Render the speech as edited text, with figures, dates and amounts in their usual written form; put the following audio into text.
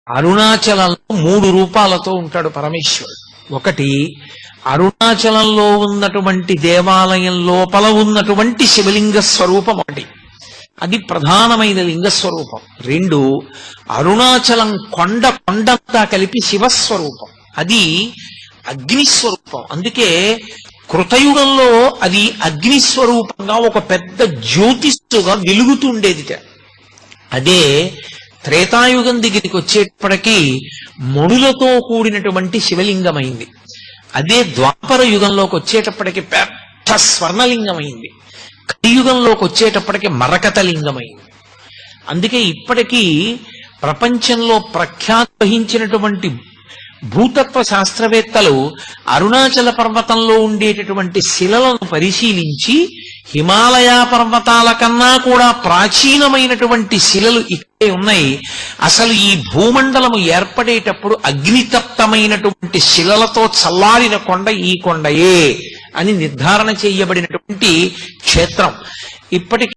అరుణాచలంలో 3 రూపాలతో ఉంటాడు పరమేశ్వరుడు. ఒకటి, అరుణాచలంలో ఉన్నటువంటి దేవాలయం లోపల ఉన్నటువంటి శివలింగ స్వరూపం ఒకటి, అది ప్రధానమైన లింగ స్వరూపం. 2, అరుణాచలం కొండంతా కలిపి శివస్వరూపం, అది అగ్నిస్వరూపం. అందుకే కృతయుగంలో అది అగ్నిస్వరూపంగా ఒక పెద్ద జ్యోతిస్సుగా వెలుగుతుండేదిట. అదే త్రేతాయుగం దగ్గరికి వచ్చేటప్పటికీ మణులతో కూడినటువంటి శివలింగమైంది. అదే ద్వాపర యుగంలోకి వచ్చేటప్పటికి పెద్ద స్వర్ణలింగమైంది. కలియుగంలోకి వచ్చేటప్పటికి మరకత లింగమైంది. అందుకే ఇప్పటికీ ప్రపంచంలో ప్రఖ్యాతి వహించినటువంటి భూతత్వ శాస్త్రవేత్తలు అరుణాచల పర్వతంలో ఉండేటటువంటి శిలలను పరిశీలించి హిమాలయ పర్వతాల కన్నా కూడా ప్రాచీనమైనటువంటి శిలలు ఇక్కడే ఉన్నాయి, అసలు ఈ భూమండలము ఏర్పడేటప్పుడు అగ్నితప్తమైనటువంటి శిలలతో చల్లారిన కొండ ఈ కొండయే అని నిర్ధారణ చేయబడినటువంటి క్షేత్రం. ఇప్పటికీ